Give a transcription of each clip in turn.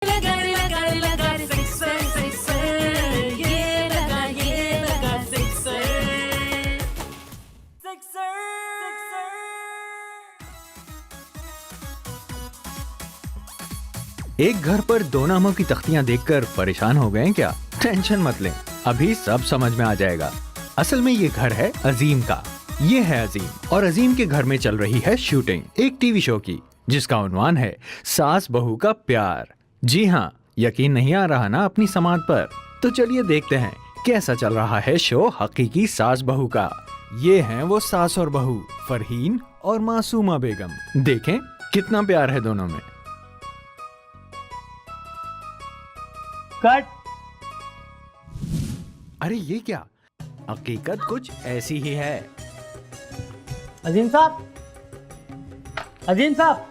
एक घर पर दो नामों की तख्तियां देखकर परेशान हो गए क्या? टेंशन मत लें, अभी सब समझ में आ जाएगा। असल में ये घर है अजीम का। ये है अजीम और अजीम के घर में चल रही है शूटिंग एक टीवी शो की, जिसका उन्वान है सास बहू का प्यार। जी हाँ, यकीन नहीं आ रहा ना अपनी समात पर? तो चलिए देखते हैं कैसा चल रहा है शो हकीकी सास बहू का। ये हैं वो सास और बहू फरहीन और मासूमा बेगम। देखें कितना प्यार है दोनों में। कट। अरे ये क्या, हकीकत कुछ ऐसी ही है। अजीम साहब, अजीम साहब,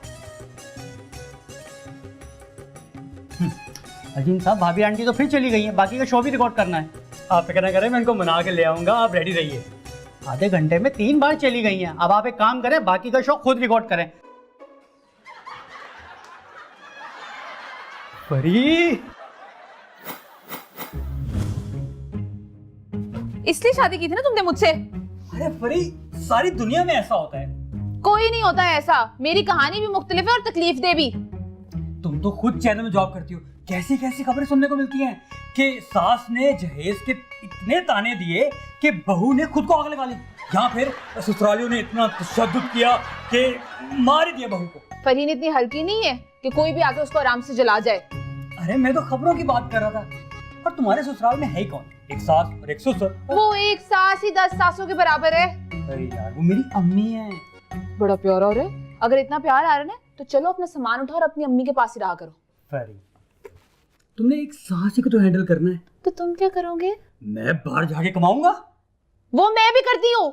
अजीम साहब, भाभी आंटी तो फिर चली गई हैं, बाकी का शो भी रिकॉर्ड करना है। आप फिक्र ना करें, मैं इनको मना के ले आऊंगा, आप रेडी रहिए। आधे घंटे में 3 बार चली गई हैं, अब आप एक काम करें, बाकी का शो खुद रिकॉर्ड करें। परी, इसलिए शादी की थी ना तुमने मुझसे? अरे परी, सारी दुनिया में ऐसा होता है। कोई नहीं होता है ऐसा, मेरी कहानी भी मुख्तलिफ है और तकलीफ दे भी। तुम तो खुद चैनल में जॉब करती हो, कैसी कैसी खबरें सुनने को मिलती हैं कि सास ने जहेज के इतने ताने दिए कि बहू ने खुद को आग लगा ली, या फिर ससुरालियों ने इतना तशद्दुद किया कि मार ही दिया बहू को। फरहीन इतनी हल्की नहीं है कि कोई भी आके उसको आराम से जला जाए। अरे मैं तो खबरों की बात कर रहा था। और तुम्हारे ससुराल में है कौन? एक सास और एक ससुर। वो एक सास ही 10 सासों के बराबर है। अरे यार, वो मेरी अम्मी है। बड़ा प्यार हो रहा है। अगर इतना प्यार आ रहा है ना, तो चलो अपना सामान उठाओ और अपनी अम्मी के पास ही रहा करो। फरी, तुमने एक सास ही को तो हैंडल करना है। तो तुम क्या करोगे? मैं बाहर जाके कमाऊंगा। वो मैं भी करती हूँ।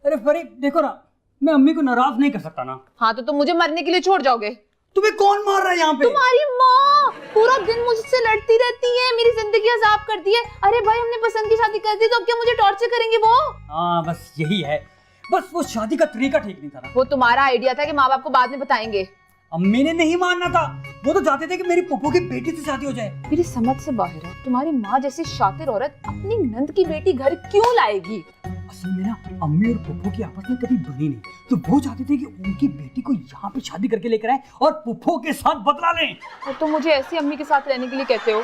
अरे फरी देखो ना, मैं अम्मी को नाराज नहीं कर सकता ना। हाँ तो तुम मुझे मरने के लिए छोड़ जाओगे? तुम्हें कौन मार रहा है यहाँ पे? तुम्हारी माँ पूरा दिन मुझसे लड़ती रहती है, मेरी जिंदगी अजाब करती है। अरे भाई, हमने पसंद की शादी कर दी तो अब क्या मुझे टॉर्चर करेंगे वो? हाँ बस यही है, बस वो शादी का तरीका ठीक नहीं था ना। वो तुम्हारा आइडिया था कि माँ बाप को बाद में बताएंगे। अम्मी ने नहीं मानना था, वो तो चाहते थे कि मेरी पप्पू की बेटी से शादी हो जाए। मेरी समझ से बाहर है, तुम्हारी माँ जैसी शातिर औरत अपनी नंद की बेटी घर क्यों लाएगी? असल में ना, अम्मी और पुप्पो की आपस में कभी बनी नहीं, तो वो चाहते थे कि उनकी बेटी को यहाँ पे शादी करके लेकर आए और पुप्पो के साथ बदला लें। और तुम मुझे ऐसी अम्मी के साथ रहने के लिए कहते हो?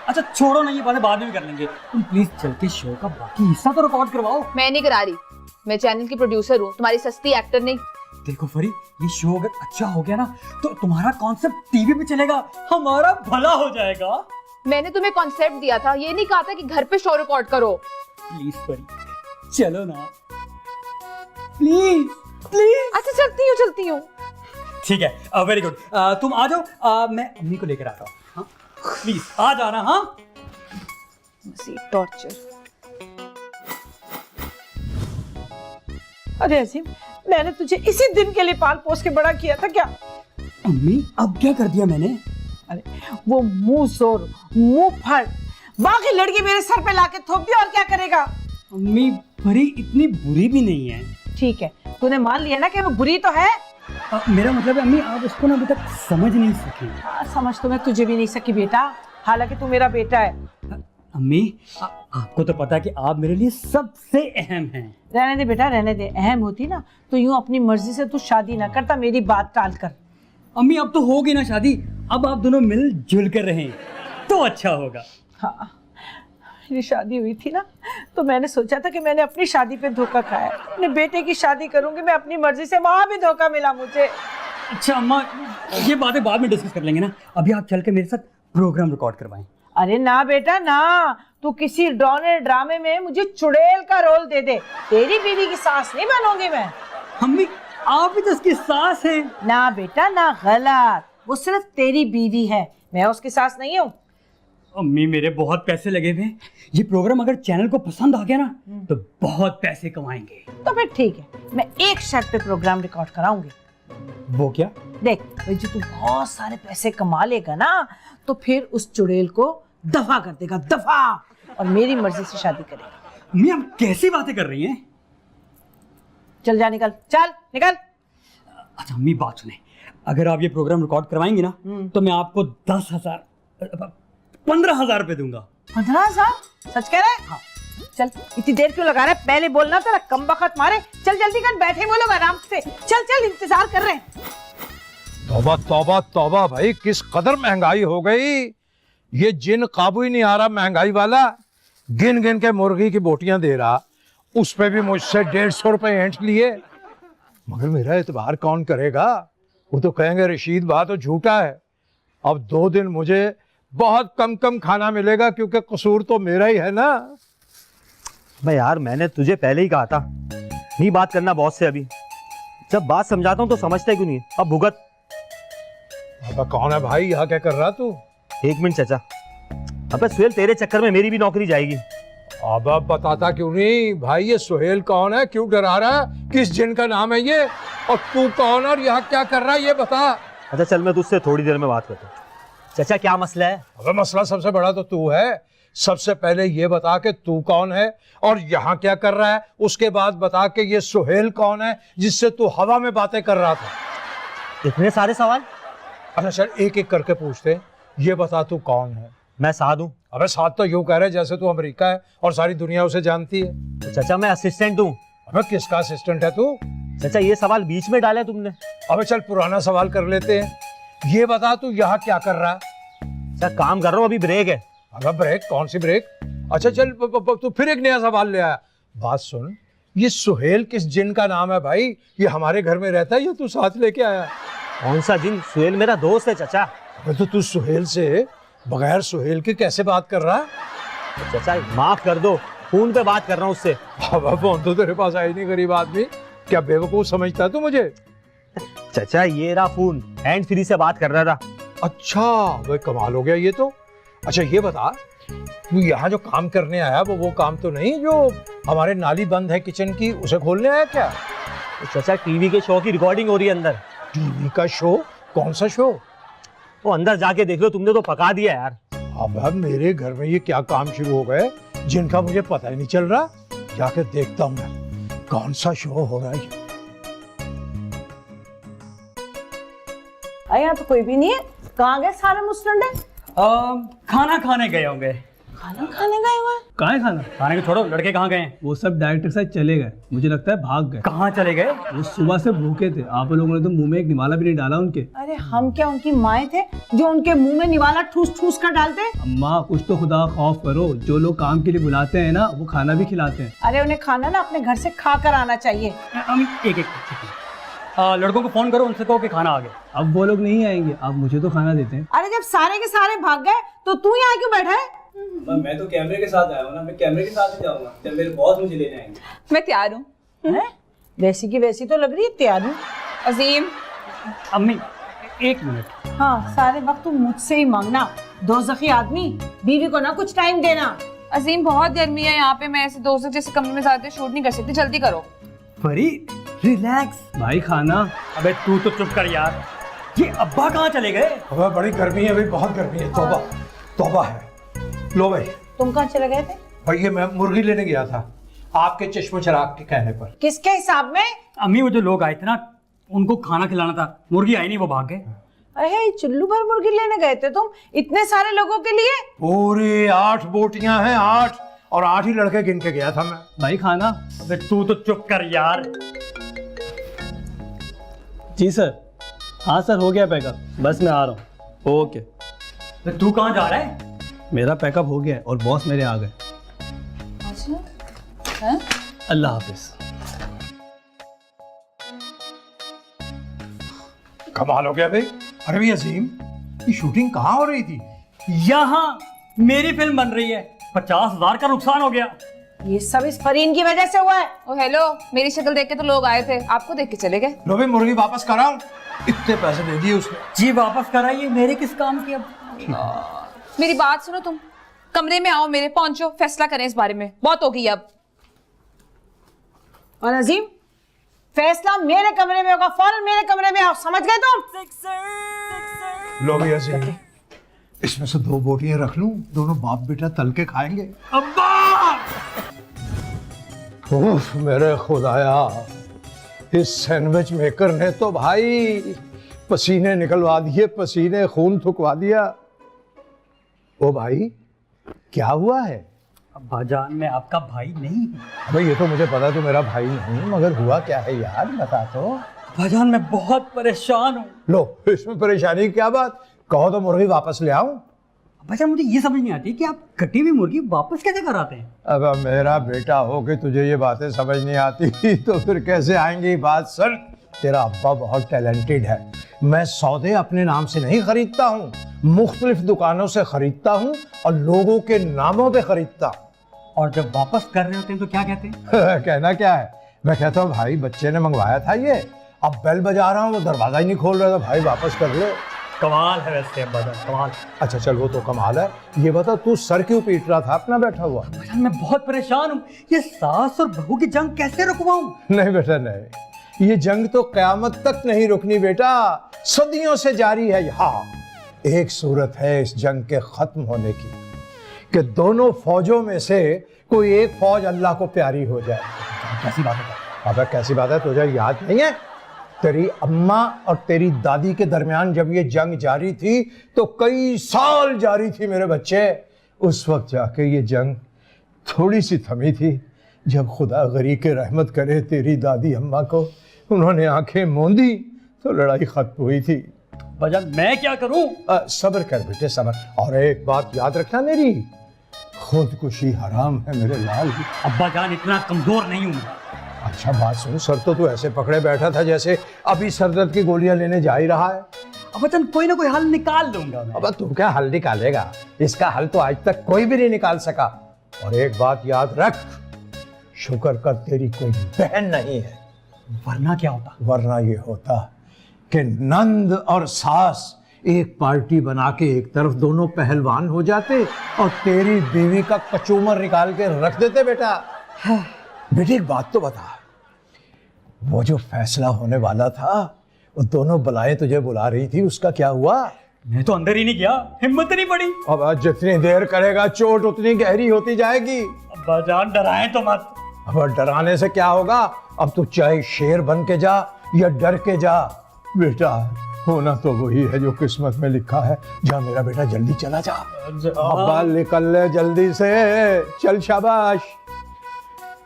अच्छा छोड़ो ना, ये बातें बाद में भी कर लेंगे। तुम प्लीज चल के शो का बाकी हिस्सा तो रिकॉर्ड करवाओ। मैं नहीं करा रही, मैं चैनल की प्रोड्यूसर हूँ, तुम्हारी सस्ती एक्टर नहीं। देखो फरी, ये शो अगर अच्छा हो गया ना, तो तुम्हारा कॉन्सेप्ट टीवी पे चलेगा, हमारा भला हो जाएगा। मैंने तुम्हें कॉन्सेप्ट दिया था, ये नहीं कहा था कि घर पे शो रिकॉर्ड करो। प्लीज फरी, चलो ना, प्लीज प्लीज। अच्छा चलती हूँ। ठीक है, वेरी गुड। तुम आ जाओ, मैं अम्मी को लेकर आता हूँ। हाँ? प्लीज आ जाना। हाँ, टॉर्चर। अरे अजीम, मैंने तुझे इसी दिन के लिए पाल पोस के बड़ा किया था क्या? अम्मी अब क्या कर दिया मैंने? अरे वो मुंह जोर, मुंह फट, बाकी लड़की मेरे सर पे लाके थोप दी, और क्या करेगा? अम्मी फरी इतनी बुरी भी नहीं है। ठीक है, तूने मान लिया ना कि वो बुरी तो है। मेरा मतलब है अम्मी, आप उसको ना अभी तक समझ नहीं सकी। समझ तो मैं तुझे भी नहीं सकी बेटा, हालांकि तू मेरा बेटा है। अम्मी आपको तो पता है कि आप मेरे लिए सबसे अहम हैं। रहने दे बेटा, रहने दे। अहम होती ना तो यूं अपनी मर्जी से तू शादी ना करता, मेरी बात टाल कर। अम्मी अब तो होगी ना शादी, अब आप दोनों मिल जुल कर रहें तो अच्छा होगा। हाँ, मेरी शादी हुई थी ना, तो मैंने सोचा था कि मैंने अपनी शादी पे धोखा खाया। अपने बेटे की शादी करूंगी मैं अपनी मर्जी से, वहां भी धोखा मिला मुझे। अच्छा अम्मा, ये बातें बाद में डिस्कस कर लेंगे ना, अभी आप चल के मेरे साथ प्रोग्राम रिकॉर्ड करवाएं। अरे ना बेटा ना, तू किसी डॉने ड्रामे में मुझे चुड़ैल का रोल दे दे, तेरी बीवी की सास नहीं बनूंगी मैं। अम्मी आप भी तो उसकी सास हैं। ना बेटा ना, गलत, वो सिर्फ तेरी बीवी है, मैं उसकी सास नहीं हूँ। अम्मी मेरे बहुत पैसे लगे हुए हैं, ये प्रोग्राम अगर चैनल को पसंद आ गया ना तो बहुत पैसे कमाएंगे। तो फिर ठीक है, मैं एक शर्त पे प्रोग्राम रिकॉर्ड कराऊंगी। वो क्या? देख भाई, जो तू बहुत सारे पैसे कमा लेगा ना, तो फिर उस चुड़ैल को दफा कर देगा, दफा, और मेरी मर्जी से शादी करेगा। अम्मी आप कैसी बातें कर रही हैं? चल जा, निकल, चल निकल। अच्छा अम्मी बात सुने, अगर आप ये प्रोग्राम रिकॉर्ड करवाएंगी ना तो मैं आपको 10,000 15,000 रुपए दूंगा। 15,000? सच कह रहा है? हाँ। चल इतनी देर क्यों लगा रहा है, पहले बोलना तेरा कम बखत मारे। चल जल्दी कर, बैठे वो लोग आराम से। चल चल, इंतजार कर रहे हैं। तौबा तौबा तौबा भाई, किस कदर महंगाई हो गई। ये जिन काबू ही नहीं आ रहा महंगाई वाला। गिन गिन के मुर्गी की बोटियां दे रहा, उस पे भी मुझसे 150 रुपए ऐंठ लिए। मगर मेरा एतबार कौन करेगा? वो तो कहेंगे रशीद बात तो झूठा है। अब 2 दिन मुझे बहुत कम कम खाना मिलेगा, क्योंकि कसूर तो मेरा ही है ना। मैं यार, मैंने तुझे पहले ही कहा था नहीं बात करना बॉस से। अभी जब बात समझाता हूँ तो समझता क्यों नहीं? अब भुगत। अब कौन है भाई? यहाँ क्या कर रहा तू? 1 मिनट चाचा। अबे सुहेल, तेरे चक्कर में मेरी भी नौकरी जाएगी। अब बताता क्यों नहीं भाई? ये सुहेल कौन है? क्यों डरा रहा है? किस जिन का नाम है ये? और तू कौन है और यहाँ क्या कर रहा है ये बता। अच्छा चल, मैं तुझसे थोड़ी देर में बात करता हूँ। चाचा क्या मसला है? अबे मसला सबसे बड़ा तो तू है। सबसे पहले ये बता के तू कौन है और यहाँ क्या कर रहा है। उसके बाद बता के ये सुहेल कौन है जिससे तू हवा में बातें कर रहा था। इतने सारे सवाल? अच्छा चल, एक एक करके पूछते। ये बता तू कौन है? मैं साध हूँ। अबे साथ तो यूं कह रहे जैसे तू अमेरिका है और सारी दुनिया उसे जानती है। तो चाचा मैं असिस्टेंट हूँ। अबे किसका असिस्टेंट है तू? चाचा ये सवाल बीच में डाला तुमने। अबे चल पुराना सवाल कर लेते हैं। ये बता तू यहाँ क्या कर रहा है? चाचा काम कर रहा हूँ, अभी ब्रेक है। अबे ब्रेक? कौन सी ब्रेक? अच्छा चल, तू फिर एक नया सवाल ले आया। बात सुन, ये सुहेल किस जिन का नाम है भाई? ये हमारे घर में रहता है या तू साथ लेके आया? कौन सा जिन? सुहेल मेरा दोस्त है चाचा। अबे तो तू सुहेल से बगैर सुहेल के कैसे बात कर रहा है? चाचा माफ कर दो, फोन पे बात कर रहा हूँ उससे। अब फोन तो तेरे पास आई नहीं गरीब आदमी। क्या बेवकूफ समझता है तू मुझे? चाचा ये रहा फोन, हैंड फ्री से बात कर रहा था। अच्छा भाई, कमाल हो गया ये तो। अच्छा ये बता, तू यहाँ जो काम करने आया वो काम तो नहीं जो हमारे नाली बंद है किचन की, उसे खोलने आया क्या? तो चाचा टीवी के शो की रिकॉर्डिंग हो रही है अंदर। टीवी का शो? कौन सा शो? वो अंदर जाके देख लो, तुमने तो पका दिया यार। अब मेरे घर में ये क्या काम शुरू हो गए जिनका मुझे पता ही नहीं चल रहा। जाके देखता हूँ मैं कौन सा शो हो रहा है। यहाँ तो कोई भी नहीं है। कहाँ गए सारे मुस्टंडे? खाना खाने गए होंगे। खाना खाने गए हुए? कहाँ है खाना? खाने को छोड़ो, लड़के कहाँ गए हैं? वो सब डायरेक्टर साहब चले गए, मुझे लगता है भाग गए। कहाँ चले गए? वो सुबह से भूखे थे, आप लोगों ने तो मुंह में एक निवाला भी नहीं डाला उनके। अरे हम क्या उनकी माएँ थे जो उनके मुंह में निवाला ठूस ठूस कर डालते? अम्मा कुछ तो खुदा खौफ करो, जो लोग काम के लिए बुलाते हैं ना वो खाना भी खिलाते हैं। अरे उन्हें खाना ना अपने घर से खा कर आना चाहिए। एक लड़कों को फोन करो, उनसे कहो कि खाना आ गया। अब वो लोग नहीं आएंगे, आप मुझे तो खाना देते हैं। अरे जब सारे के सारे भाग गए तो तू यहाँ क्यों बैठा है? मैं तो कैमरे के साथ आया हूँ ना, मैं कैमरे के साथ ही जाऊंगा जब मेरे बॉस मुझे लेने आएंगे। मैं तैयार हूँ। वैसी की वैसी तो लग रही है, तैयार हूँ। अजीम, अम्मी 1 मिनट। हाँ, सारे वक्त तुम मुझसे ही मांगना। दोज़खी आदमी, बीवी को ना कुछ टाइम देना। अजीम बहुत गर्मी है यहाँ पे, मैं ऐसे दोस्तों जैसे कमरे में जाते शूट नहीं कर सकती, जल्दी करो। परी रिलैक्स। भाई खाना। अबे तू तो चुप कर यार। ये अब्बा कहाँ चले गए? अब बड़ी गर्मी है भाई, बहुत गर्मी है। तौबा तौबा है। लो भाई। तुम कहाँ चले गए थे? भाई ये मैं मुर्गी लेने गया था आपके चश्मो चराग के कहने पर। किसके हिसाब में? अम्मी वो जो लोग आए थे ना, उनको खाना खिलाना था, मुर्गी आई नहीं, वो भाग गए। अरे चुल्लू भर मुर्गी लेने गए थे तुम इतने सारे लोगों के लिए? पूरे 8 बोटियां हैं, 8 और 8 ही लड़के गिन के गया था मैं। भाई खाना। अबे तू तो चुप कर यार। जी सर। हाँ सर, हो गया पैकअप, बस मैं आ रहा हूँ। ओके। तो तू कहाँ जा रहा है? मेरा पैकअप हो गया है और बॉस मेरे आ गए। अल्लाह हाफिज। कमाल हो गया भाई। अरे भाई अजीम, ये शूटिंग कहाँ हो रही थी? यहाँ मेरी फिल्म बन रही है, 50,000 का नुकसान हो गया। ये सब इस फरीन की वजह से हुआ है। ओ हेलो, मेरी शक्ल देख के तो लोग आए थे, आपको देख के चले गए। लो भाई मुर्गी वापस कराऊं? इतने पैसे दे दिए उसने। जी वापस कराइए, मेरे किस काम की अब। मेरी बात सुनो, तुम कमरे में आओ मेरे, पहुंचो, फैसला करें इस बारे में, बहुत होगी अब। और अजीम, फैसला मेरे कमरे में होगा, फौरन मेरे कमरे में आओ, समझ गए तुम? लो भाई अजीम, इसमें से 2 बोटियां रख लूं, दोनों बाप बेटा तल के खाएंगे। अब्बा! उफ, मेरे खुदाया, इस सैंडविच मेकर ने तो भाई पसीने निकलवा दिए, पसीने, खून थुकवा दिया। ओ भाई, क्या हुआ है? अब्बाजान मैं आपका भाई नहीं हूँ। भाई ये तो मुझे पता तू मेरा भाई नहीं, मगर हुआ क्या है यार, बता तो। अब्बाजान मैं बहुत परेशान हूँ। लो, इसमें परेशानी की क्या बात, कहो तो मुर्गी वापस ले आऊं। अब्बाजान मुझे ये समझ नहीं आती कि आप कटी हुई मुर्गी वापस कैसे कराते हैं? अब मेरा बेटा हो कि तुझे ये बातें समझ नहीं आती तो फिर कैसे आएंगी बात। सर, तेरा अब्बा बहुत टैलेंटेड है। मैं सौदे अपने नाम से नहीं खरीदता हूँ, मुख्तलिफ दुकानों से खरीदता हूँ और लोगों के नामों पे खरीदता हूँ। और जब वापस कर रहे होते हैं तो क्या कहते हैं? कहना क्या है, मैं कहता हूँ भाई बच्चे ने मंगवाया था ये, अब बेल बजा रहा हूँ, वो दरवाजा ही नहीं खोल रहा था, भाई वापस कर ले। कमाल है वैसे अब्बाजान, कमाल। अच्छा चल, वो तो कमाल है। ये बता तू सर क्यों पीट रहा था अपना बैठा हुआ? अब्बाजान मैं बहुत परेशान हूँ, ये सास और बहू की जंग कैसे रुकवाऊं? नहीं बेटा नहीं, ये जंग तो कयामत तक नहीं रुकनी बेटा, सदियों से जारी है। हाँ, एक सूरत है इस जंग के खत्म होने की, कि दोनों फौजों में से कोई एक फौज अल्लाह को प्यारी हो जाए। कैसी बात है? अबे कैसी बात है, तुझे याद नहीं है? तेरी अम्मा और तेरी दादी के दरमियान जब ये जंग जारी थी तो कई साल जारी थी मेरे बच्चे। उस वक्त जाके ये जंग थोड़ी सी थमी थी, जब खुदा गरी के रहमत करे तेरी दादी अम्मा को उन्होंने आंखें मूंदी तो लड़ाई खत्म हुई थी। अब्बाजान मैं क्या करूं? सब्र कर बेटे सब्र। और एक बात याद रखना मेरी, खुदकुशी हराम है मेरे लाल। अब्बाजान इतना कमजोर नहीं हूं मैं। अच्छा बात सुन, सर तो तू ऐसे पकड़े बैठा था जैसे अभी सरदर्द की गोलियां लेने जा ही रहा है। अब्बाजान कोई ना कोई हल निकाल लूंगा मैं। अब तू क्या हल निकालेगा, इसका हल तो आज तक कोई भी नहीं निकाल सका। और एक बात याद रख, शुक्र कर तेरी कोई बहन नहीं है, वरना क्या होता? वरना ये होता कि नंद और सास एक पार्टी बना के एक तरफ दोनों पहलवान हो जाते और तेरी बीवी का कचूमर निकाल के रख देते। बेटा बेटे एक बात तो बता, वो जो फैसला होने वाला था, वो दोनों बलाएं तुझे बुला रही थी, उसका क्या हुआ? मैं तो अंदर ही नहीं गया, हिम्मत नहीं पड़ी। अब आज जितनी देर करेगा चोट उतनी गहरी होती जाएगी। अब्बाजान डराएं तो मत। अब डराने से क्या होगा, अब तू चाहे शेर बन के जा या डर के जा, बेटा होना तो वही है जो किस्मत में लिखा है। जा मेरा बेटा जल्दी चला जा, अब निकल ले जल्दी से, चल शाबाश।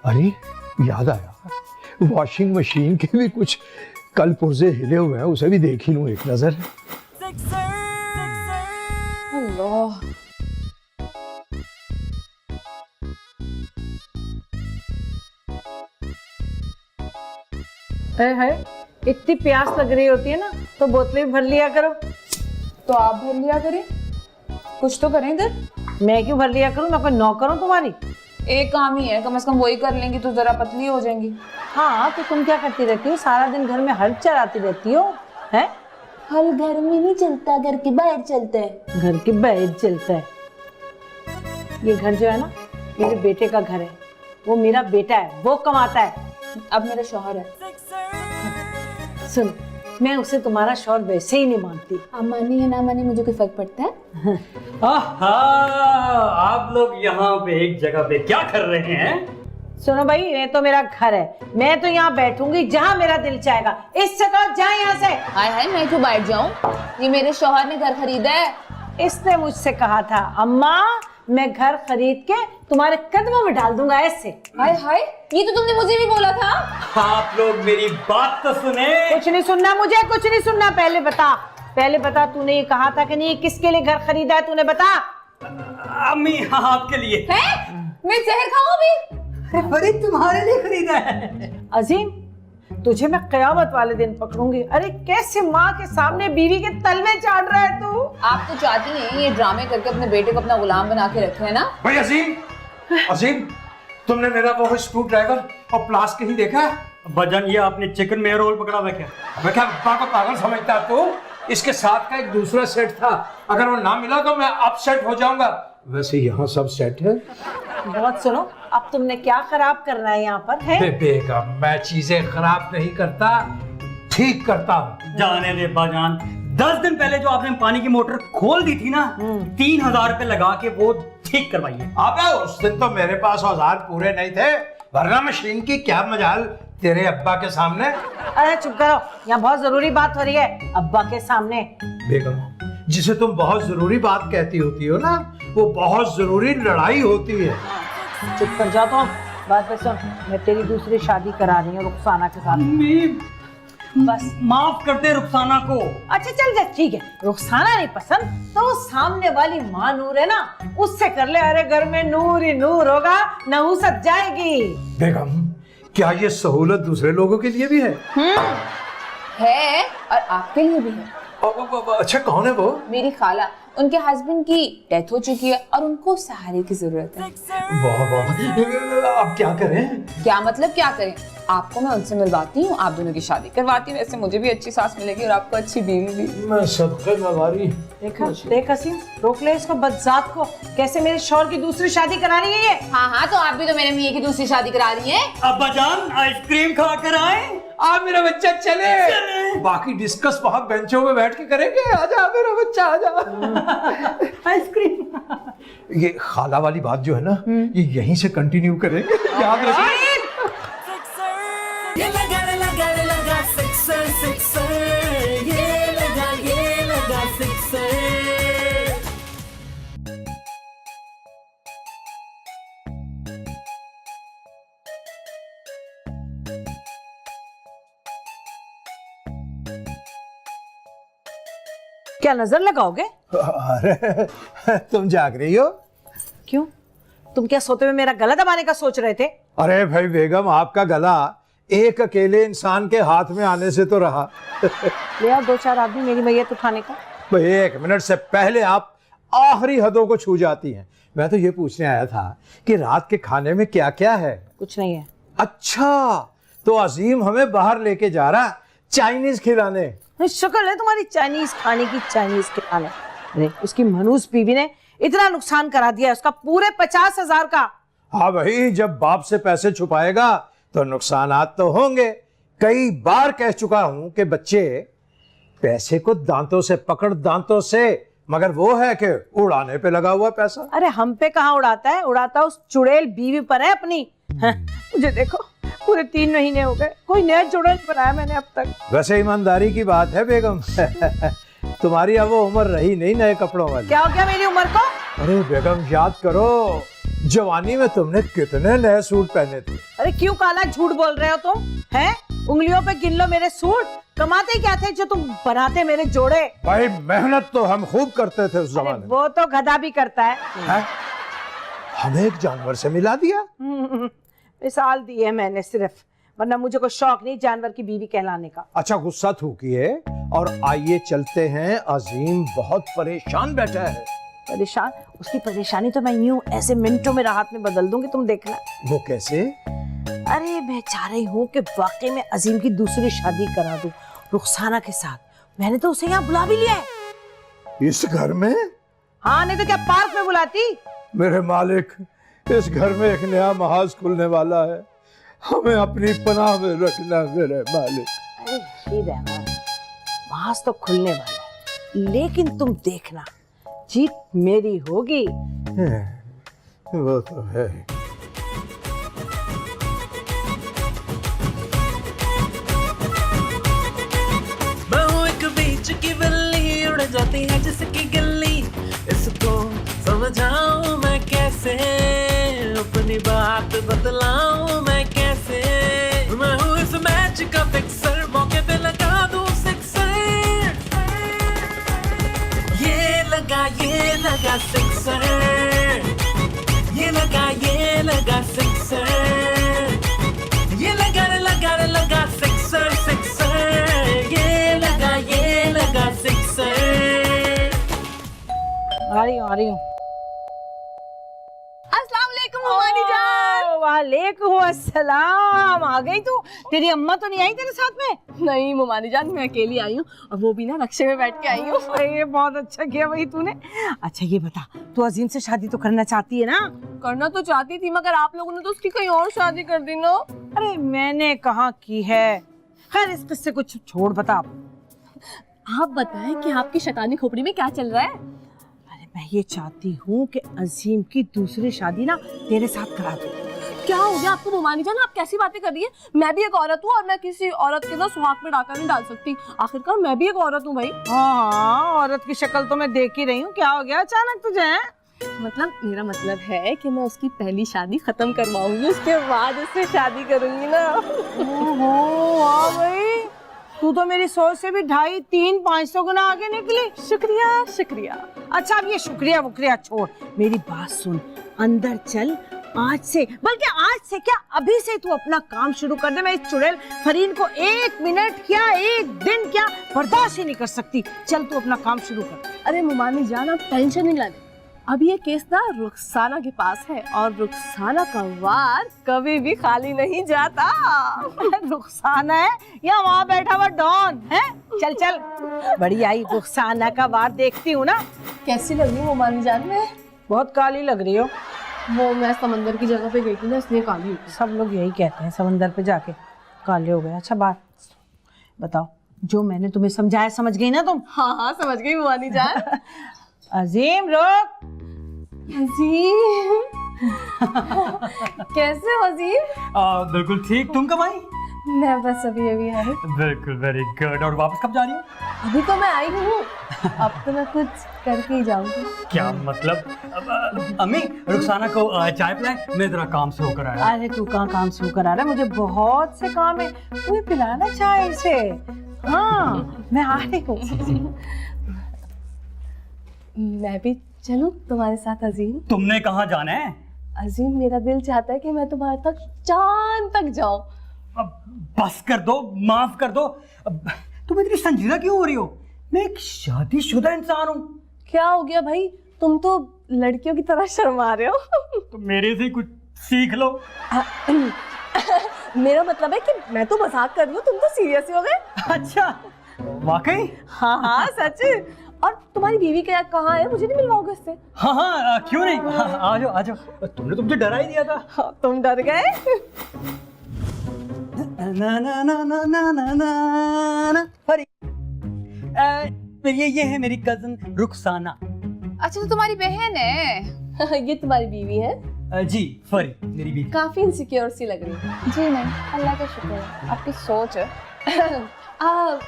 अरे याद आया, वॉशिंग मशीन के भी कुछ कल पुर्जे हिले हुए हैं, उसे भी देख ही लूं एक नजर। अल्लाह, है इतनी प्यास लग रही होती है ना तो बोतलें भर लिया करो। तो आप भर लिया करें, कुछ तो करें इधर। मैं क्यों भर लिया करूं, मैं कोई नौकर हूं तुम्हारी? एक काम ही है, कम से कम वही कर लेंगी तो जरा पतली हो जाएंगी। हाँ तो तुम क्या करती रहती हो, सारा दिन घर में हल चलाती रहती हो हैं? हल घर में नहीं चलता, घर के बाहर चलता है। घर के बाहर चलता है। ये घर जो है ना, मेरे बेटे का घर है, वो मेरा बेटा है, वो कमाता है। अब मेरा शौहर है। सुन, मैं उसे तुम्हारा शौहर वैसे ही नहीं मानती। आप मानी या ना मानी मुझे कोई फर्क पड़ता है? आहा, आप लोग यहाँ पे एक जगह पे क्या कर रहे हैं? सुनो भाई, ये तो मेरा घर है, मैं तो यहाँ बैठूंगी जहाँ मेरा दिल चाहेगा। इससे तो जाए यहाँ से। हाय हाय, मैं क्यों बैठ जाऊँ? ये मेरे शौहर ने घर खरीदा है। इसने मुझसे कहा था, अम्मा मैं घर खरीद के तुम्हारे कदमों में डाल दूंगा ऐसे। हाय हाय, ये तो तुमने मुझे भी बोला था। आप लोग मेरी बात तो सुने। कुछ नहीं सुनना मुझे, कुछ नहीं सुनना। पहले बता तूने ये कहा था कि नहीं, किसके लिए घर खरीदा है तूने, बता। अम्मी आपके लिए। है? मैं जहर खाऊं अभी? अरे तुम्हारे लिए खरीदा है। अजीम, तुझे मैं कयामत वाले दिन पकड़ूंगी। अरे कैसे माँ के सामने बीवी के तलवे चाट रहा है तू? आप तो चाहती हैं ये ड्रामे करके अपने बेटे को अपना गुलाम बना के रखे, है ना? भाई अजीम, अजीम तुमने मेरा वो स्क्रू ड्राइवर और प्लास कहीं देखा है? अब्बाजान ये आपने चिकन में रोल पकड़ा हुआ क्या? मैं क्या अब्बा को पागल समझता तू? इसके साथ का एक दूसरा सेट था, अगर वो ना मिला तो मैं अपसेट हो जाऊंगा। वैसे यहाँ सब सेट है। बहुत सुनो, अब तुमने क्या खराब करना है यहाँ पर है? बेगम, मैं चीजें खराब नहीं करता, ठीक करता हूँ। जाने दे अब्बाजान, 10 दिन पहले जो आपने पानी की मोटर खोल दी थी ना, 3000 रुपए लगा के वो ठीक करवाइए। अबे उस दिन तो मेरे पास औजार पूरे नहीं थे, वरना मशीन की क्या मजाल तेरे अब्बा के सामने? अरे चुप करो, यहाँ बहुत जरूरी बात हो रही है अब्बा के सामने। बेगम, जिसे तुम बहुत जरूरी बात कहती होती हो ना, वो बहुत जरूरी लड़ाई होती है। चुप कर जाओ तुम। बात पे सुन, मैं तेरी दूसरी शादी करा रही हूँ रुखसाना के साथ। बस माफ कर दे रुखसाना को। अच्छा चल जा, ठीक है, रुखसाना नहीं पसंद तो वो सामने वाली माँ नूर है ना, उससे कर ले। अरे घर में नूर ही नूर होगा, नहुसत जाएगी। बेगम, क्या ये सहूलत दूसरे लोगों के लिए भी है? है और आपके लिए भी है। अच्छा, कौन है वो? मेरी खाला, उनके हस्बैंड की डेथ हो चुकी है और उनको सहारे की जरूरत है। वाह वाह, अब क्या करें? क्या मतलब क्या करें? आपको मैं उनसे मिलवाती हूँ, आप दोनों की शादी करवाती हूँ। ऐसे मुझे भी अच्छी सास मिलेगी और आपको अच्छी बीवी भी। मैं सदके में वारी। देखा, देख हसीन, रोक ले इसको बदजात को। कैसे मेरे शौहर की दूसरी शादी करा रही है ये? हाँ हाँ, तो आप भी तो मेरे मियाँ की दूसरी शादी करा रही हैं। अब्बा जान, आइसक्रीम खा कर आए। आ मेरा बच्चा, चले। बाकी डिस्कस वहाँ बेंचों में बैठ के करेंगे। आजा मेरा बच्चा, आजा। आइसक्रीम। ये खाला वाली बात जो है ना, ये यहीं से कंटिन्यू करेंगे, याद रखिए। ये लगा सिक्सर सिक्सर, ये लगा सिक्सर। क्या नजर लगाओगे? अरे तुम जाग रही हो? क्यों, तुम क्या सोते हुए मेरा गला दबाने का सोच रहे थे? अरे भाई बेगम, आपका गला एक अकेले इंसान के हाथ में आने से तो रहा। ले आओ 2-4 आदमी मेरी मैयत उठाने का। भाई 1 मिनट से पहले आप आखिरी हदों को छू जाती हैं। मैं तो ये पूछने आया था कि रात के खाने में क्या क्या है? कुछ नहीं है। अच्छा, तो अजीम हमें बाहर लेके जा रहा चाइनीज खिलाने। शक्ल है तुम्हारी चाइनीज खाने की, चाइनीज खिलाने। अरे उसकी मनूस बीवी ने इतना नुकसान करा दिया उसका, पूरे 50,000 का। हाँ भाई, जब बाप से पैसे छुपाएगा तो नुकसानात तो होंगे। कई बार कह चुका हूं कि बच्चे पैसे को दांतों से पकड़, दांतों से, मगर वो है कि उड़ाने पे लगा हुआ पैसा। अरे हम पे कहाँ उड़ाता है, उड़ाता उस चुड़ैल बीवी पर है अपनी। मुझे देखो, पूरे 3 महीने हो गए, कोई नया जोड़ा नहीं बनाया मैंने अब तक। वैसे ईमानदारी की बात है बेगम, तुम्हारी अब वो उम्र रही नहीं नए कपड़ों वाली। क्या हो गया मेरी उम्र को? अरे बेगम, याद करो, जवानी में तुमने कितने नए सूट पहने थे। अरे क्यों काला झूठ बोल रहे हो तुम? हैं? उंगलियों पे गिन लो मेरे सूट। कमाते क्या थे जो तुम बनाते मेरे जोड़े? भाई मेहनत तो हम खूब करते थे उस जमाने में। वो तो गधा भी करता है। हमें एक जानवर से मिला दिया। मिसाल दी है मैंने सिर्फ, वरना मुझे कोई शौक नहीं जानवर की बीवी कहलाने का। अच्छा, गुस्सा थूकिए और आइए चलते हैं। अजीम बहुत परेशान बैठा है। परेशान? उसकी परेशानी तो मैं यूं ऐसे मिनटों में राहत में बदल दूंगी, तुम देखना। वो कैसे? अरे मैं चाह रही हूँ कि वाकई में अजीम की दूसरी शादी करा दूं रुखसाना के साथ। मैंने तो उसे यहाँ बुला भी लिया है। इस घर में? हाँ, नहीं तो क्या पार्क में बुलाती। मेरे मालिक, इस घर में एक नया महाज खुलने वाला है, हमें अपनी पनाह में रखना मेरे मालिक। अरे रशीद अहमद, महाज तो खुलने वाला है, लेकिन तुम देखना जीत मेरी होगी। वो तो है। बहू एक बीच की बिल्ली, उड़ जाती है जिसकी गिल्ली। इसको समझाऊं मैं कैसे, अपनी बात बतलाऊं मैं कैसे। मैं हूँ इस मैच का फिक्सर, मौके पे लगा दूं सिक्सर। ये लगा सिक्सर, ये लगा सिक्सर, ये लगा सिक्सर सिक्सर, ये लगा सिक्सर। आ रही हूँ। अस्सलाम वालेकुम मानी जान। वालेकुम अस्सलाम। आ गई तू? तेरी अम्मा तो नहीं आई तेरे साथ में? नहीं मुमानी जान, मैं अकेली आई हूँ और वो भी ना रक्शे में बैठ के आई हूँ। ये बहुत अच्छा किया भाई तूने। अच्छा ये बता, तू अजीम से शादी तो करना चाहती है ना? करना तो चाहती थी, मगर आप लोगों ने तो उसकी कहीं और शादी कर दी ना। अरे मैंने कहाँ की है। खैर इस किस्से को छोड़, बता आप बताएं कि आपकी शैतानी खोपड़ी में क्या चल रहा है। अरे मैं ये चाहती हूँ कि अजीम की दूसरी शादी ना तेरे साथ करा दूँ। क्या हो गया आपको मुमानी जान? आप कैसी बातें कर रही है? मैं भी एक औरत हूँ और मैं किसी औरत के ना सुहाग पे डाका नहीं डाल सकती। आखिरकार मैं भी एक औरत हूँ भाई। हाँ, औरत की शक्ल तो मैं देख ही रही हूँ। क्या हो गया अचानक तुझे? मतलब मेरा मतलब है कि मैं उसकी पहली शादी खत्म करवाऊंगी, उसके बाद उससे शादी करूंगी ना। ओहो, वाह भाई, तू तो मेरी सोच से भी 2.5, 3, 500 गुना आगे निकली। शुक्रिया शुक्रिया। अच्छा अब ये शुक्रिया वुक्रिया छोड़, मेरी बात सुन, अंदर चल आज से, बल्कि आज से क्या अभी से तू अपना काम शुरू कर दे। मैं इस चुड़ैल फरीन को 1 मिनट क्या 1 दिन क्या बर्दाश्त ही नहीं कर सकती। चल तू अपना काम शुरू कर। अरे मुमानी जान आप टेंशन नहीं लेने, अब ये केस ना रुखसाना के पास है और रुखसाना का वार कभी भी खाली नहीं जाता। रुखसाना है या वहाँ बैठा हुआ डॉन है? चल चल, बड़ी आई रुखसाना का वार देखती हूँ ना। कैसी लग रही हूँ मुमानी जान? मैं बहुत काली लग रही हो। वो मैं समंदर की जगह पे गई थी ना, इसलिए काली हो गई। सब लोग यही कहते हैं, समंदर पे जाके काले हो गए। अच्छा बात बताओ, जो मैंने तुम्हें समझाया समझ गई ना तुम? हाँ हाँ समझ गई मुमानी जान। अजीम रुक। अजीम कैसे हो अजीम? बिल्कुल ठीक। तुम कब आई? मैं बस अभी अभी आई। बिल्कुल, वेरी गुड। और वापस कब जा रही हो? अभी तो मैं आई हूँ, अब तो मैं कुछ करके ही जाऊंगी। क्या मतलब? अम्मी रुखसाना को चाय पिलाएं, मैं जरा काम से होकर आया। अरे तू कहाँ काम से होकर आ रहा है? मुझे बहुत से काम है, तुम्हें पिलाना चाय इसे। हाँ मैं आ रही हूँ। मैं भी चलूं तुम्हारे साथ अजीम? तुमने कहाँ जाना है? अजीम मेरा दिल चाहता है कि मैं तुम्हारे तक चांद तक जाऊं। अब बस कर दो, माफ कर दो। तुम इतनी संजीदा क्यों हो रही हो? मैं एक शादीशुदा इंसान हूँ। क्या हो गया भाई, तुम तो लड़कियों की तरह शर्मा रहे हो। तो मेरे से कुछ सीख लो। मेरा मतलब है कि मैं तो मजाक कर रही हूँ, तुम तो सीरियस ही हो गए। अच्छा वाकई? हाँ हाँ सच। और तुम्हारी बीवी क्या कहाँ है? मुझे नहीं मिलवाओगे उससे? हाँ हाँ क्यों नहीं, आ जाओ आ जाओ। तुमने तो मुझे डरा ही दिया था। हाँ, तुम डर गए? ना ना ना ना ना ना ना ना। अरे ये है मेरी कजन रुखसाना। अच्छा तो तुम्हारी बहन है? ये तुम्हारी बीवी है? जी फरी मेरी बीवी। काफी इनसिक्योर सी लग रही है। जी नहीं, अल्लाह का शुक्र है, आपकी सोच है।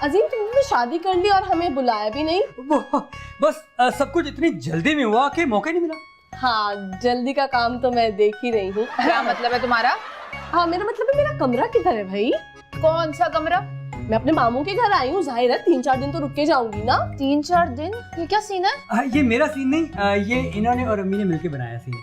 अजीम तुमने शादी कर ली और हमें बुलाया भी नहीं। बस सब कुछ इतनी जल्दी में हुआ कि मौका नहीं मिला। हाँ जल्दी का काम तो मैं देख ही रही हूँ। क्या मतलब है तुम्हारा? हाँ मेरा मतलब है, मेरा कमरा किधर है भाई? कौन सा कमरा? मैं अपने मामू के घर आई हूँ, जाहिर है 3-4 दिन तो रुक के जाऊंगी ना। 3-4 दिन? ये क्या सीन है? ये मेरा सीन नहीं, ये इन्होंने और अम्मी ने मिलके बनाया सीन।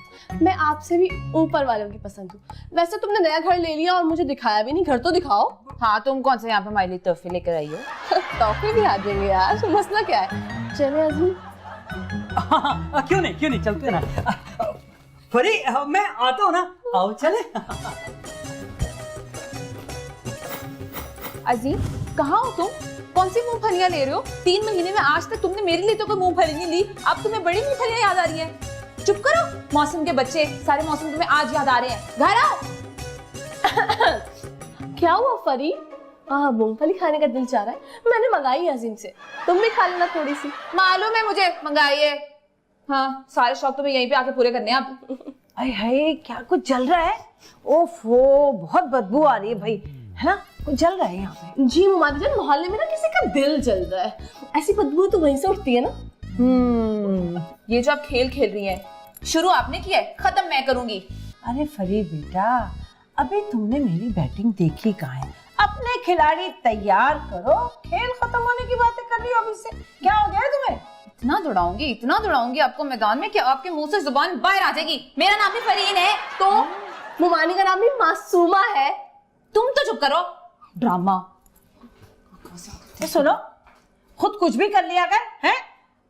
मैं आपसे भी ऊपर वालों की पसंद हूँ। वैसे तुमने नया घर ले लिया और मुझे दिखाया भी नहीं, घर तो दिखाओ। हाँ तुम कौन सा यहाँ पे हमारे लिए तोहफे लेकर आई हो? तोहफे भी आ जाएंगे यार, मसला क्या है? चले अजीम। क्यों नहीं चलते ना। फरी मैं आता हूँ ना, आओ चले। अजीम कहाँ हो तुम? कौन सी मूंगफलियाँ ले रहे हो? 3 महीने में आज तक तुमने मेरे लिए तो कोई मूंगफली नहीं ली, अब तुम्हें बड़ी मूंगफलियाँ याद आ रही है। चुप करो, मौसम के बच्चे, सारे मौसम तुम्हें आज याद आ रहे हैं। घर आओ। क्या हुआ फरी? हाँ मूंगफली खाने का दिल चाह रहा है, मैंने मंगाई है अजीम से, तुम भी खा लेना थोड़ी सी। मालूम है मुझे, मंगाइए। हाँ सारे शौक तो मैं यहीं पे आके पूरे करने हैं अब। अरे हाय क्या कुछ जल रहा है? ओफो बहुत बदबू आ रही है भाई, है ना? कुछ जल रहा है यहाँ पे। जी मुमानी जान, मोहल्ले में ना किसी का दिल जल रहा है, ऐसी बदबू तो वहीं से उठती है ना। ये जो आप खेल खेल रही हैं, शुरू आपने किया है, खत्म मैं करूंगी। अरे फरी बेटा, अभी तुमने मेरी बैटिंग देखी कहाँ है? अपने खिलाड़ी तैयार करो, खेल खत्म होने की बातें कर रही हो अभी से। क्या हो गया तुम्हें? इतना दौड़ाऊंगी आपको मैदान में कि आपके मुंह से जुबान बाहर आ जाएगी। मेरा नाम भी फरीन है। तो मुमानी का नाम भी मासूमा है। तुम तो चुप करो, ड्रामा। तो सुनो, खुद कुछ भी कर लिया कर, हैं?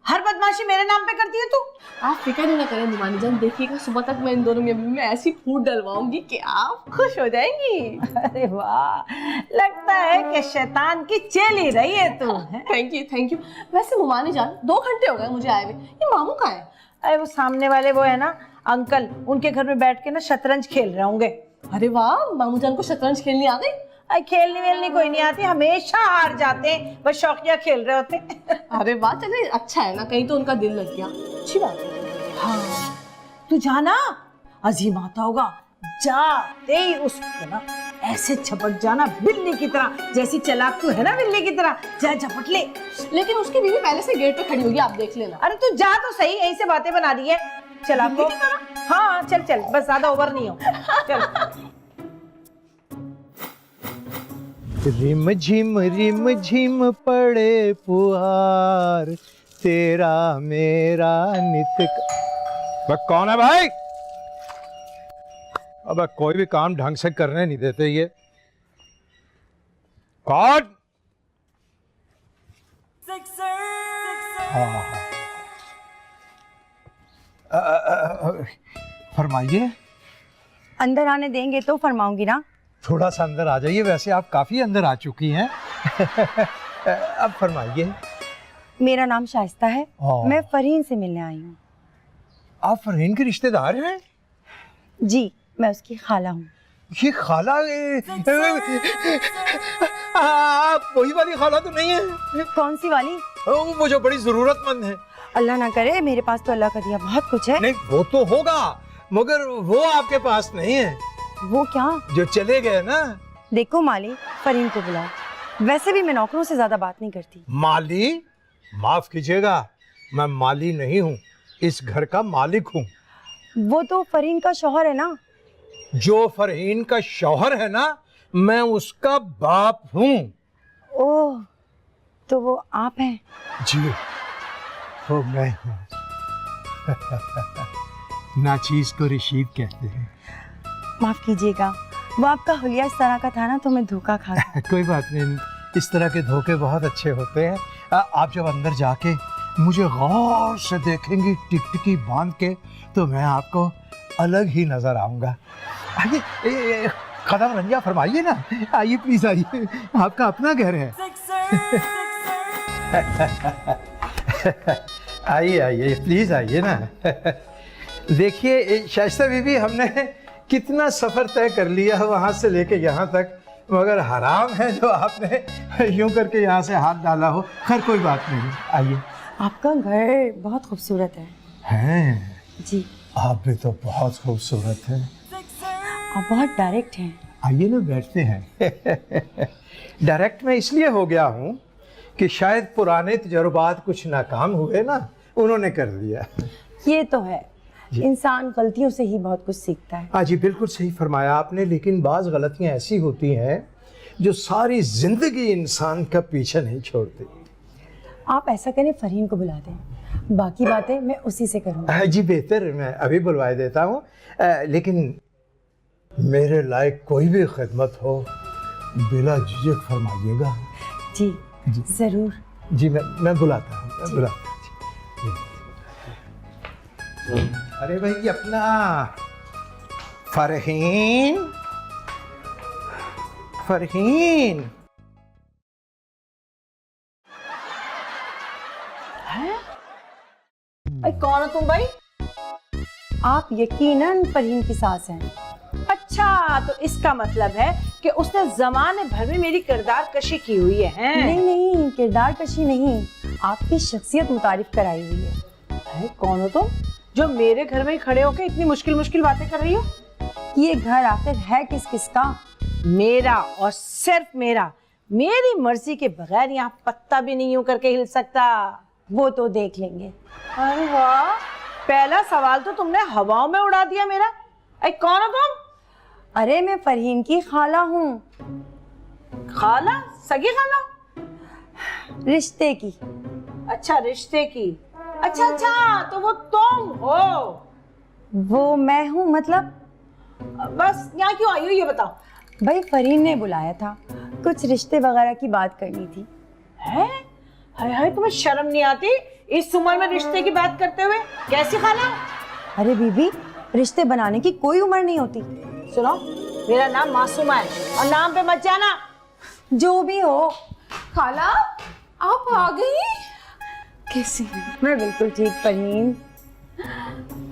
हर बदमाशी मेरे नाम पे करती है तू। आप फिक्र नहीं ना करें मुमानी जान, देखिएगा सुबह तक मैं इन दोनों में ऐसी फूट डलवाऊंगी कि आप खुश हो जाएंगी। अरे वाह, लगता है कि शैतान की चेली रही है तू। Thank you. वैसे मुमानी जान 2 घंटे हो गए मुझे आए हुए, ये मामू कहाँ है? अरे वो सामने वाले वो है ना अंकल, उनके घर में बैठ के ना शतरंज खेल रहे होंगे। अरे वाह, मामू जान को शतरंज खेलनी आ गई? खेलनी वेलनी कोई नहीं आती, हमेशा हार जाते हैं, बस शौकिया खेल रहे होते हैं। अरे वाह, चले अच्छा है ना, कहीं तो उनका दिल लग गया, अच्छी बात है। हाँ तू जाना, अजीम आता होगा, जाते ही उसको ना ऐसे झपट जाना बिल्ली की तरह, जैसी चालाक तू है ना बिल्ली की तरह, जा झपट ले। लेकिन उसकी बीवी पहले से गेट पे खड़ी होगी, आप देख लेना। अरे तू जा तो सही, यहीं से बातें बना रही है चालाक को। हाँ चल चल, बस ज्यादा ओवर नहीं हो, चल। रिम झिम पड़े पुहार, तेरा मेरा नित। कौन है भाई? अब कोई भी काम ढंग से करने नहीं देते ये। कौन? फरमाइए। अंदर आने देंगे तो फरमाऊंगी ना। थोड़ा सा अंदर आ जाइए, वैसे आप काफी अंदर आ चुकी हैं। अब फरमाइए। मेरा नाम शाइस्ता है, मैं फरहीन से मिलने आई हूँ। आप फरहीन के रिश्तेदार हैं? जी, मैं उसकी खाला हूँ। ये खाला आप वही वाली खाला तो नहीं है? कौन सी वाली? वो जो बड़ी जरूरतमंद है। अल्लाह ना करे, मेरे पास तो अल्लाह का दिया बहुत कुछ है। नहीं वो तो होगा, मगर वो आपके पास नहीं है। वो क्या? जो चले गए ना। देखो माली, फरहीन को बुलाओ। वैसे भी मैं नौकरों से ज्यादा बात नहीं करती। माली? माफ कीजिएगा, मैं माली नहीं हूँ, इस घर का मालिक हूँ। वो तो फरहीन का शौहर है ना। जो फरहीन का शौहर है ना, मैं उसका बाप हूँ। ओह, तो वो आप हैं? जी, वो मैं हूँ। नाचीज को रशीद कहते हैं। माफ कीजिएगा, वो आपका हुलिया इस तरह का था ना, तो मैं धोखा खा गई। कोई बात नहीं, इस तरह के धोखे बहुत अच्छे होते हैं। आप जब अंदर जाके मुझे गौर से देखेंगी टिकटिकी बांध के, तो मैं आपको अलग ही नजर आऊंगा। आइए, कदम रंजा फरमाइए ना। आइए प्लीज, आइए, आपका अपना घर है। आइए आइए प्लीज, आइए ना। देखिए शाइस्ता बीबी, हमने कितना सफर तय कर लिया वहां से लेके यहाँ तक, मगर हराम है जो आपने यूं करके यहाँ से हाथ डाला हो। खैर कोई बात नहीं, आइए। आपका घर बहुत खूबसूरत है। हैं? जी। आप भी तो बहुत खूबसूरत हैं। आप बहुत डायरेक्ट हैं। आइए ना, बैठते हैं। डायरेक्ट मैं इसलिए हो गया हूँ कि शायद पुराने तजुर्बात कुछ नाकाम हुए ना, उन्होंने कर दिया। ये तो है, इंसान गलतियों से ही बहुत कुछ सीखता है। हाँ जी, बिल्कुल सही फरमाया आपने, लेकिन बाज़ गलतियाँ ऐसी होती हैं जो सारी जिंदगी इंसान का पीछा नहीं छोड़ती। आप ऐसा करें, फरहीन को बुला दें, बाकी बातें मैं उसी से करूँगा। हाँ जी, बेहतर, मैं अभी बुलवा देता हूँ। लेकिन मेरे लायक कोई भी खिदमत हो, बिला झिझक फरमाइएगा। जी, जरूर। जी, मैं बुलाता हूँ, मैं बुलाता हूँ। अरे भाई, अपना फरहीन, फरहीन। कौन हो तुम भाई? आप यकीनन फरहीन की सास हैं। अच्छा, तो इसका मतलब है कि उसने जमाने भर में मेरी किरदार कशी की हुई है। नहीं नहीं, किरदार कशी नहीं, आपकी शख्सियत मुतारिफ कराई हुई है। कौन हो तुम जो मेरे घर में ही खड़े होकर इतनी मुश्किल मुश्किल बातें कर रही हो? ये घर आखिर है किस किसका? मेरा, और सिर्फ मेरा। मेरी मर्जी के बगैर यहाँ पत्ता भी नहीं यूं करके हिल सकता। वो तो देख लेंगे। अरे वाह, पहला सवाल तो तुमने हवाओं में उड़ा दिया मेरा। अरे कौन हो तुम? अरे मैं फरहीन की खाला हूँ। खाला? सगी खाला? रिश्ते की। अच्छा, रिश्ते की। अच्छा अच्छा, तो वो तुम हो? वो मैं हूँ मतलब? बस यहाँ क्यों आई हो ये बताओ। भाई फरहीन ने बुलाया था, कुछ रिश्ते वगैरह की बात करनी थी। है? हाय हाय, तुम्हें शर्म नहीं आती इस उम्र में रिश्ते की बात करते हुए? कैसी खाला? अरे बीबी, रिश्ते बनाने की कोई उम्र नहीं होती। सुनो, मेरा नाम मासूमा है और नाम पे मत जाना। जो भी हो। खाला, आप आ गई? कैसी? मैं बिल्कुल ठीक फरहीन।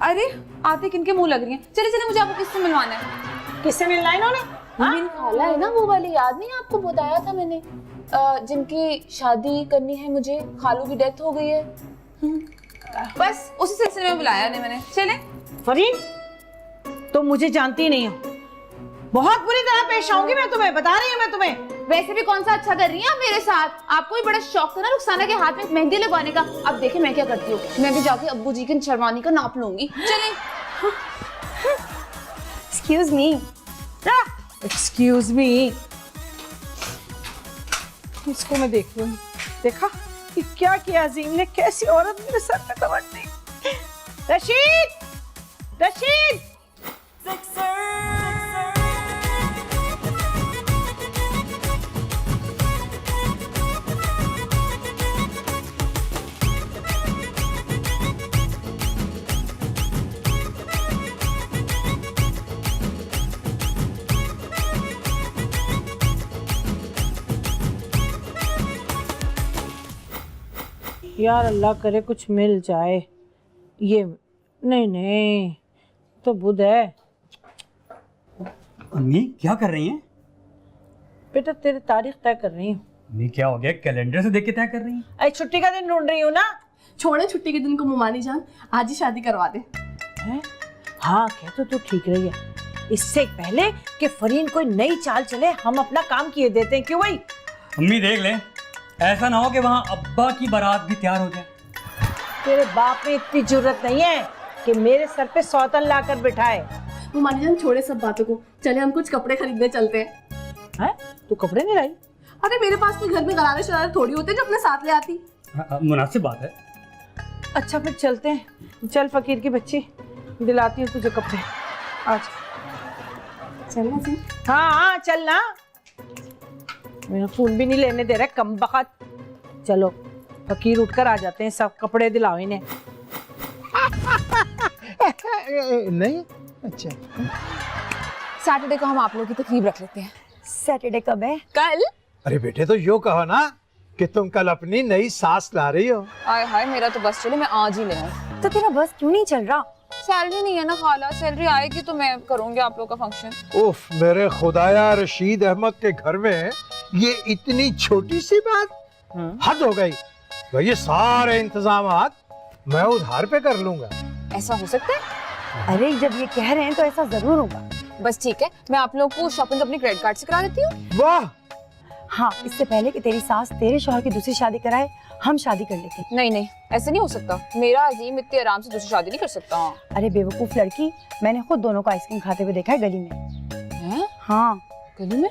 अरे आते किनके मुंह लग रही हैं? चले चले, मुझे आपको किससे मिलवाना है? किससे मिलना है इन्होंने? मेरी खाला है ना, वो वाली, याद नहीं आपको बताया था मैंने, जिनकी शादी करनी है मुझे, खालू की डेथ हो गई है। बस उसी सिलसिले में बुलाया ने मैंने। चले। फरहीन, तो मुझे जानती नहीं हो, बहुत बुरी तरह पेश आऊंगी मैं तुम्हें, बता रही हूँ मैं तुम्हें। वैसे भी कौन सा अच्छा कर रही है आप मेरे साथ? आपको भी बड़ा शौक था ना रुखसाना के हाथ में मेहंदी लगवाने का। अब देखे मैं क्या करती हूँ, मैं भी जाके अब्बू जी की शर्मानी का नाप लूंगी। चलें। Excuse me. एक्सक्यूज मी, इसको मैं देख लूंगी। देखा कि क्या किया अजीम ने, कैसी औरत मेरे सर पे कमर दी। रशीद, रशीद, यार अल्लाह करे कुछ मिल जाए। ये नहीं नहीं तो बुध है। अम्मी क्या कर रही हैं? बेटा तेरी तारीख तय कर रही हूँ। अम्मी क्या हो गया, कैलेंडर से देख के तय कर रही हैं? अरे छुट्टी का दिन ढूंढ रही हूँ ना। छोड़े छुट्टी के दिन को मुमानी जान, आज ही शादी करवा दे। है? हाँ कह तो तू ठीक रही है। इससे पहले कि फरीन कोई नई चाल चले, हम अपना काम किए देते हैं। क्यों भाई? अम्मी देख ले, ऐसा ना हो कि वहाँ अब्बा की बारात भी तैयार हो जाए। तेरे बाप में इतनी जरूरत नहीं है कि मेरे सर पे सौतन लाकर बिठाए। मुमानी जान छोड़े सब बातों को, चले हम कुछ कपड़े खरीदने चलते हैं। हैं? तू कपड़े नहीं लाई? अरे मेरे पास भी घर में गरारे शरारे थोड़ी होते जो अपने साथ ले आती। मुनासिब बात है। अच्छा फिर चलते हैं। चल फकीर की बच्ची, दिलाती हूँ तुझे कपड़े। आज चलना जी। हाँ हाँ चल ना, मेरा फोन भी नहीं लेने दे रहा कम बखत। चलो फकीर उठकर आ जाते हैं, सब कपड़े दिलाओ इन्हें। नहीं अच्छा, सैटरडे को हम आप लोगों की तकरीब रख लेते हैं। सैटरडे कब है? कल। अरे बेटे तो यो कहो ना कि तुम कल अपनी नई सास ला रही हो। हाय हाय मेरा तो बस चले, मैं आज ही ले आऊं। तो तेरा बस क्यों नहीं चल रहा? सैलरी नहीं है ना खाला, सैलरी आएगी तो मैं करूंगी आप लोग का फंक्शन। उफ मेरे खुदाया, रशीद अहमद के घर में ये इतनी छोटी सी बात, हद हो गई। भाई ये सारे इंतजामात मैं उधार पे कर लूंगा। ऐसा हो सकता है? अरे जब ये कह रहे हैं तो ऐसा जरूर होगा। बस ठीक है, मैं आप लोगों को शॉपिंग अपनी क्रेडिट कार्ड से करा देती हूँ। वाह, हाँ इससे पहले कि तेरी सास तेरे शौहर की दूसरी शादी कराए, हम शादी कर लेते। नहीं नहीं ऐसे नहीं हो सकता, मेरा अजीम इतनी आराम से दूसरी शादी नहीं कर सकता। अरे बेवकूफ लड़की, मैंने खुद दोनों को आइसक्रीम खाते हुए देखा है गली में। हैं? हाँ गली में?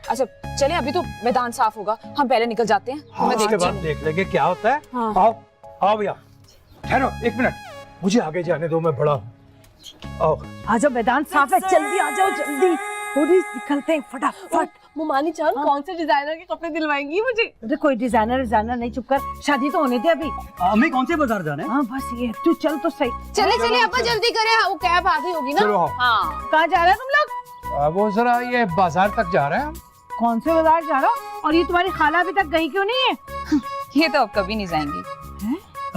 अच्छा चलें, अभी तो मैदान साफ होगा, हम पहले निकल जाते हैं। हाँ, मैं उसके देखती बाद हूँ। देख लेंगे क्या होता है। हाँ। आओ आओ भैया, ठहरो एक मिनट, मुझे आगे जाने दो, मैं बड़ा हूँ। आओ आ जाओ, मैदान साफ है, जल्दी आ जाओ, जल्दी थोड़ी निकलते हैं फटाफट। मुमानी जान कौन से डिजाइनर के कपड़े दिलवाएंगी मुझे? अरे कोई डिजाइनर नहीं, चुप कर, शादी तो होने दे अभी। अम्मी कौन से बाजार जाना है? हाँ बस ये, तू चल तो सही। चले चले अब जल्दी करें, वो कैब आ गई होगी ना। चलो। हाँ कहाँ जा रहे हैं तुम लोग? वो जरा ये बाजार तक जा रहे हैं हम। कौन से बाजार जा रहा हो? और ये तुम्हारी खाला अभी तक गई क्यों नहीं है? ये तो अब कभी नहीं जाएंगी।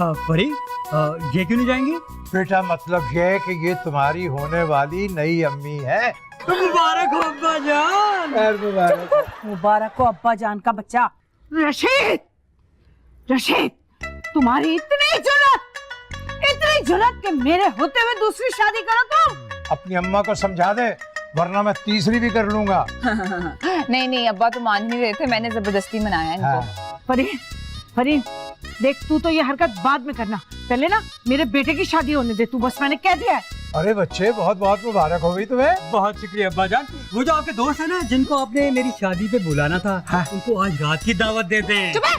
परी, ये क्यों नहीं जाएंगी? बेटा मतलब ये है कि ये तुम्हारी होने वाली नई अम्मी है। मुबारक हो अब्बा जान। खैर मुबारक। मुबारक हो अब्बा जान का बच्चा। रशीद, रशीद, तुम्हारी इतनी जुर्रत कि मेरे होते हुए दूसरी शादी करो तुम। अपनी अम्मा को समझा दे, वरना मैं तीसरी भी कर लूंगा। नहीं नहीं अब्बा तो मान ही नहीं रहे थे, मैंने जबरदस्ती मनाया इनको। हाँ। फरीन देख, तू तो ये हरकत बाद में करना, पहले ना मेरे बेटे की शादी होने दे तू, बस मैंने कह दिया है। अरे बच्चे बहुत बहुत मुबारक हो गई तुम्हें। बहुत शुक्रिया अब्बा जान। वो जो आपके दोस्त है ना जिनको आपने मेरी शादी पे बुलाना था, हाँ। उनको आज रात की दावत दे दें। चुप है।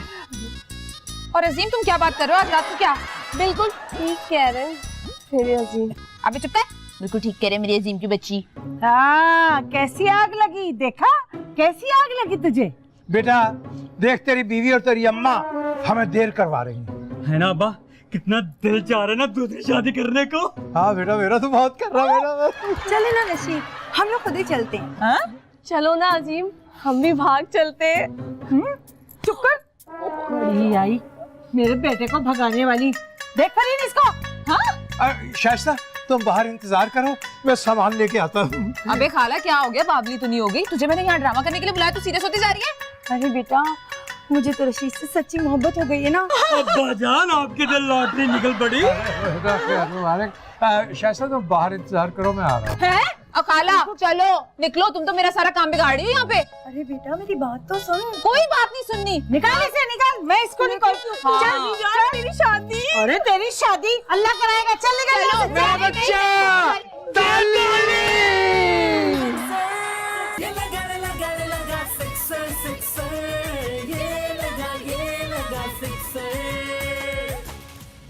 और अजीम तुम क्या बात कर रहे हो, आज रात को क्या? बिल्कुल ठीक कह रहे मेरे अजीम। अबे चुप कर, बिल्कुल ठीक कह रहे मेरी अजीम की बच्ची। हाँ कैसी आग लगी, देखा कैसी आग लगी तुझे। बेटा देख, तेरी बीवी और तेरी अम्मा हमें देर करवा रही हैं। है ना अब्बा, कितना दिल चाह रहा है ना दूसरी शादी करने को। हाँ बेटा, मेरा तो बहुत कर रहा मेरा। चले ना रशीद, हम लोग खुद ही चलते हैं। हाँ? चलो ना अजीम, हम भी भाग चलते हैं। चुप कर, बड़ी आई मेरे बेटे को भगाने वाली। देख फरीन इसको। हाँ? शाइस्ता तुम बाहर इंतजार करो, मैं सामान लेके आता हूँ। अबे खाला क्या हो गया, बाबली तो नहीं हो गई? तुझे मैंने यहाँ ड्रामा करने के लिए बुलाया, तू सीरियस होती जा रही है? अरे बेटा, मुझे तो रशीद से सच्ची मोहब्बत हो गई है ना। अब्बा जान आपके दिल लॉटरी निकल पड़ी। शहजाद तुम बाहर इंतजार करो, मैं आ रहा हूँ। है अकाला, चलो निकलो, तुम तो मेरा सारा काम बिगाड़ रही हो यहाँ पे। अरे बेटा मेरी बात तो सुन। कोई बात नहीं सुननी। निकाल इसे, निकाल, मैं इसको निकालती हूँ। हाँ। चल, तेरी शादी। अरे तेरी शादी अल्लाह कराएगा, चल निकल।